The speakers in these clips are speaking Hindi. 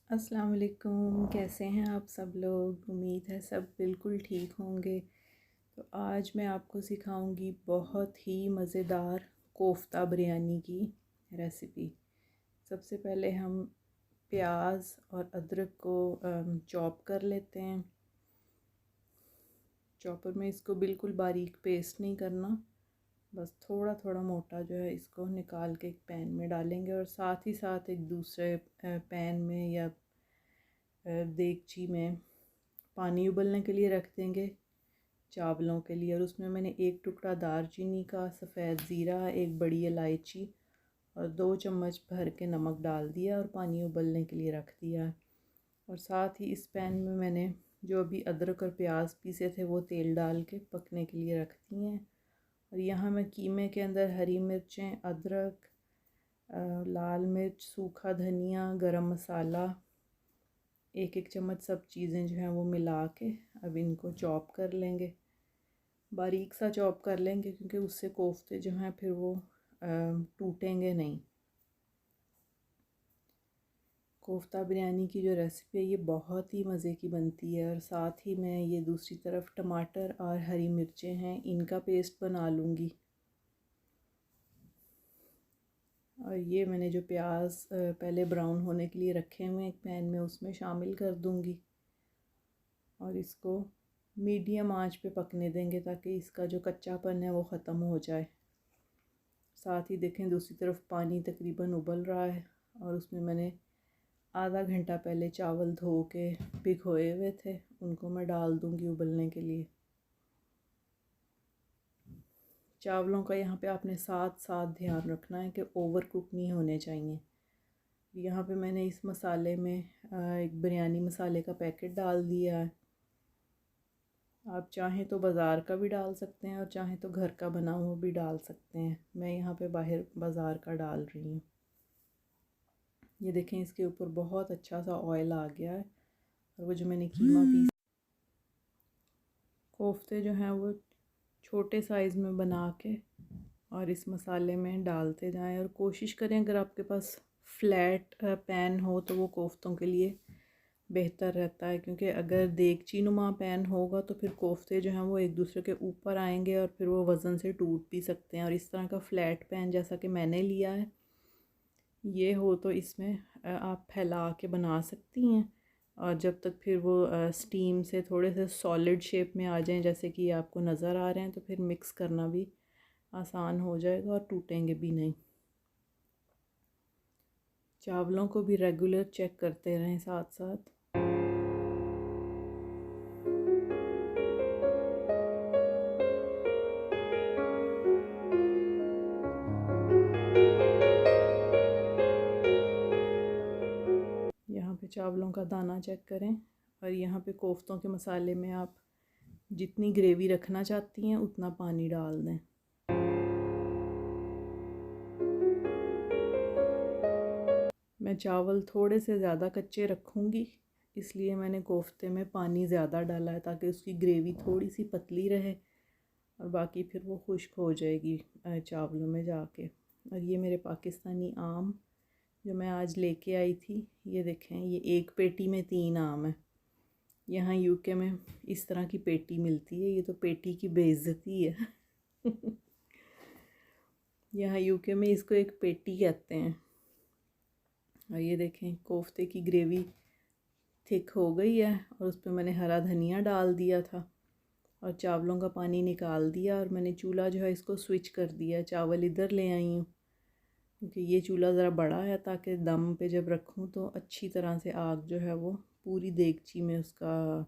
अस्सलाम वालेकुम। कैसे हैं आप सब लोग? उम्मीद है सब बिल्कुल ठीक होंगे। तो आज मैं आपको सिखाऊंगी बहुत ही मज़ेदार कोफ्ता बिरयानी की रेसिपी। सबसे पहले हम प्याज और अदरक को चॉप कर लेते हैं। चॉपर में इसको बिल्कुल बारीक पेस्ट नहीं करना, बस थोड़ा थोड़ा मोटा जो है इसको निकाल के एक पैन में डालेंगे और साथ ही साथ एक दूसरे पैन में या देगची में पानी उबलने के लिए रख देंगे चावलों के लिए। और उसमें मैंने एक टुकड़ा दालचीनी का, सफ़ेद ज़ीरा, एक बड़ी इलायची और 2 चम्मच भर के नमक डाल दिया और पानी उबलने के लिए रख दिया। और साथ ही इस पैन में मैंने जो अभी अदरक और प्याज पीसे थे वो तेल डाल के पकने के लिए रख दिए हैं। और यहाँ मैं कीमे के अंदर हरी मिर्चें, अदरक, लाल मिर्च, सूखा धनिया, गरम मसाला, एक एक चम्मच सब चीज़ें जो हैं वो मिला के अब इनको चॉप कर लेंगे। बारीक सा चॉप कर लेंगे क्योंकि उससे कोफ्ते जो हैं फिर वो टूटेंगे नहीं। कोफ्ता बिरयानी की जो रेसिपी है ये बहुत ही मज़े की बनती है। और साथ ही मैं ये दूसरी तरफ टमाटर और हरी मिर्चें हैं इनका पेस्ट बना लूँगी। और ये मैंने जो प्याज पहले ब्राउन होने के लिए रखे हुए एक पैन में उसमें शामिल कर दूँगी और इसको मीडियम आंच पे पकने देंगे ताकि इसका जो कच्चापन है वो ख़त्म हो जाए। साथ ही देखें दूसरी तरफ पानी तकरीबन उबल रहा है और उसमें मैंने आधा घंटा पहले चावल धो के भिगोए हुए थे, उनको मैं डाल दूँगी उबलने के लिए। चावलों का यहाँ पे आपने साथ साथ ध्यान रखना है कि ओवर कुक नहीं होने चाहिए। यहाँ पे मैंने इस मसाले में एक बिरयानी मसाले का पैकेट डाल दिया है। आप चाहें तो बाज़ार का भी डाल सकते हैं और चाहें तो घर का बना हुआ भी डाल सकते हैं। मैं यहाँ पे बाहर बाज़ार का डाल रही हूँ। ये देखें इसके ऊपर बहुत अच्छा सा ऑयल आ गया है। और वो जो मैंने कीमा पीस कोफ्ते जो हैं वो छोटे साइज़ में बना के और इस मसाले में डालते जाएं। और कोशिश करें अगर आपके पास फ्लैट पैन हो तो वो कोफ्तों के लिए बेहतर रहता है, क्योंकि अगर देगची नुमा पैन होगा तो फिर कोफ्ते जो हैं वो एक दूसरे के ऊपर आएंगे और फिर वो वज़न से टूट भी सकते हैं। और इस तरह का फ्लैट पैन जैसा कि मैंने लिया है ये हो तो इसमें आप फैला के बना सकती हैं। और जब तक फिर वो स्टीम से थोड़े से सॉलिड शेप में आ जाएं जैसे कि आपको नज़र आ रहे हैं तो फिर मिक्स करना भी आसान हो जाएगा और टूटेंगे भी नहीं। चावलों को भी रेगुलर चेक करते रहें साथ साथ। यहाँ पे चावलों का दाना चेक करें। और यहाँ पे कोफ्तों के मसाले में आप जितनी ग्रेवी रखना चाहती हैं उतना पानी डाल दें। मैं चावल थोड़े से ज़्यादा कच्चे रखूँगी इसलिए मैंने कोफ्ते में पानी ज़्यादा डाला है ताकि उसकी ग्रेवी थोड़ी सी पतली रहे और बाकी फिर वो खुश्क हो जाएगी चावलों में जाके। और ये मेरे पाकिस्तानी आम जो मैं आज लेके आई थी, ये देखें ये एक पेटी में 3 आम है। यहाँ यूके में इस तरह की पेटी मिलती है, ये तो पेटी की बेइज्जती है। यहाँ यूके में इसको एक पेटी कहते हैं। और ये देखें कोफ्ते की ग्रेवी थिक हो गई है और उस पर मैंने हरा धनिया डाल दिया था और चावलों का पानी निकाल दिया और मैंने चूल्हा जो है इसको स्विच कर दिया। चावल इधर ले आई हूँ क्योंकि ये चूल्हा ज़रा बड़ा है ताकि दम पे जब रखूँ तो अच्छी तरह से आग जो है वो पूरी देगची में उसका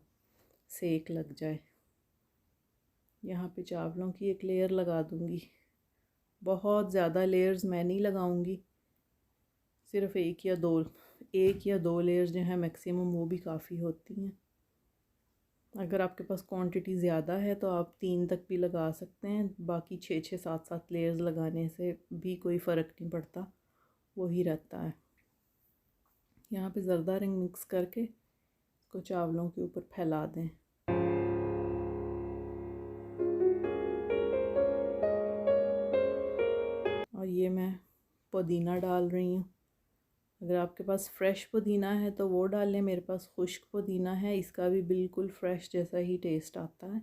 सेक लग जाए। यहाँ पे चावलों की एक लेयर लगा दूँगी। बहुत ज़्यादा लेयर्स मैं नहीं लगाऊँगी, सिर्फ एक या दो लेयर्स जो हैं मैक्सिमम वो भी काफ़ी होती हैं। अगर आपके पास क्वांटिटी ज़्यादा है तो आप 3 तक भी लगा सकते हैं, बाकी 6 7 लेयर्स लगाने से भी कोई फ़र्क नहीं पड़ता, वही रहता है। यहाँ पे ज़रदा रंग मिक्स करके इसको चावलों के ऊपर फैला दें। और ये मैं पुदीना डाल रही हूँ। अगर आपके पास फ्रेश पुदीना है तो वो डाल लें, मेरे पास खुश्क पुदीना है, इसका भी बिल्कुल फ्रेश जैसा ही टेस्ट आता है।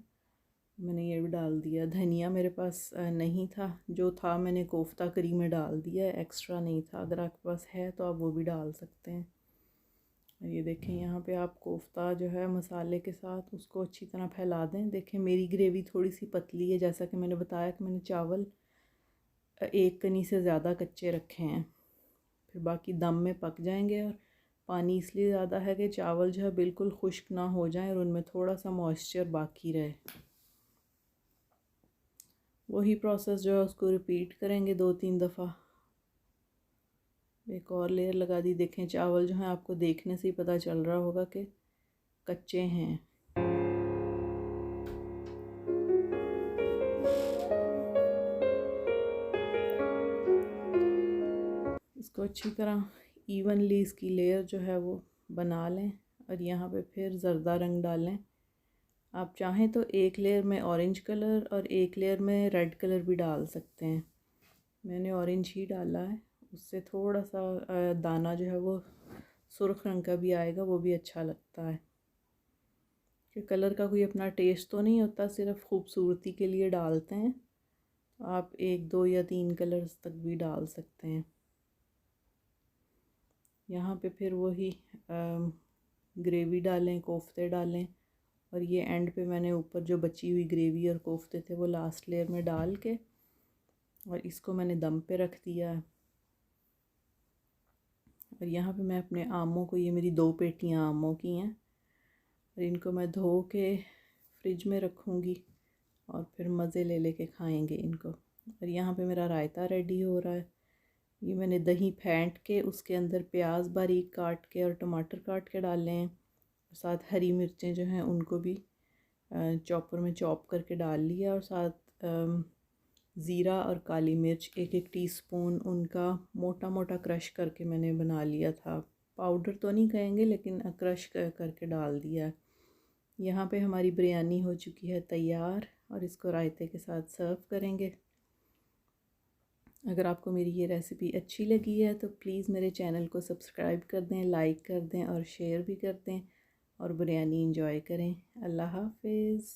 मैंने ये भी डाल दिया। धनिया मेरे पास नहीं था, जो था मैंने कोफ्ता करी में डाल दिया, एक्स्ट्रा नहीं था। अगर आपके पास है तो आप वो भी डाल सकते हैं। ये देखें यहाँ पे आप कोफ्ता जो है मसाले के साथ उसको अच्छी तरह फैला दें। देखें मेरी ग्रेवी थोड़ी सी पतली है, जैसा कि मैंने बताया कि मैंने चावल एक कनी से ज़्यादा कच्चे रखे हैं, फिर बाकी दम में पक जाएंगे। और पानी इसलिए ज़्यादा है कि चावल जो है बिल्कुल खुश्क ना हो जाए और उनमें थोड़ा सा मॉइस्चर बाकी रहे। वही प्रोसेस जो है उसको रिपीट करेंगे 2-3 दफ़ा। एक और लेयर लगा दी। देखें चावल जो हैं आपको देखने से ही पता चल रहा होगा कि कच्चे हैं। इसको अच्छी तरह इवनली इसकी लेयर जो है वो बना लें और यहाँ पे फिर ज़र्दा रंग डालें। आप चाहें तो एक लेयर में ऑरेंज कलर और एक लेयर में रेड कलर भी डाल सकते हैं। मैंने ऑरेंज ही डाला है, उससे थोड़ा सा दाना जो है वो सुर्ख रंग का भी आएगा, वो भी अच्छा लगता है। कि कलर का कोई अपना टेस्ट तो नहीं होता, सिर्फ खूबसूरती के लिए डालते हैं। तो आप 1, 2 या 3 कलर्स तक भी डाल सकते हैं। यहाँ पे फिर वही ग्रेवी डालें, कोफ्ते डालें और ये एंड पे मैंने ऊपर जो बची हुई ग्रेवी और कोफ्ते थे वो लास्ट लेयर में डाल के और इसको मैंने दम पे रख दिया है। और यहाँ पे मैं अपने आमों को, ये मेरी 2 पेटियाँ आमों की हैं और इनको मैं धो के फ्रिज में रखूँगी और फिर मज़े ले लेके खाएंगे इनको। और यहाँ पे मेरा रायता रेडी हो रहा है। ये मैंने दही फेंट के उसके अंदर प्याज बारीक काट के और टमाटर काट के डाले हैं, साथ हरी मिर्चें जो हैं उनको भी चॉपर में चॉप करके डाल लिया और साथ ज़ीरा और काली मिर्च 1-1 टीस्पून उनका मोटा मोटा क्रश करके मैंने बना लिया था। पाउडर तो नहीं कहेंगे लेकिन क्रश करके डाल दिया। यहाँ पे हमारी बिरयानी हो चुकी है तैयार और इसको रायते के साथ सर्व करेंगे। अगर आपको मेरी ये रेसिपी अच्छी लगी है तो प्लीज़ मेरे चैनल को सब्सक्राइब कर दें, लाइक कर दें और शेयर भी कर दें और बिरयानी इंजॉय करें। अल्लाह हाफ़िज़।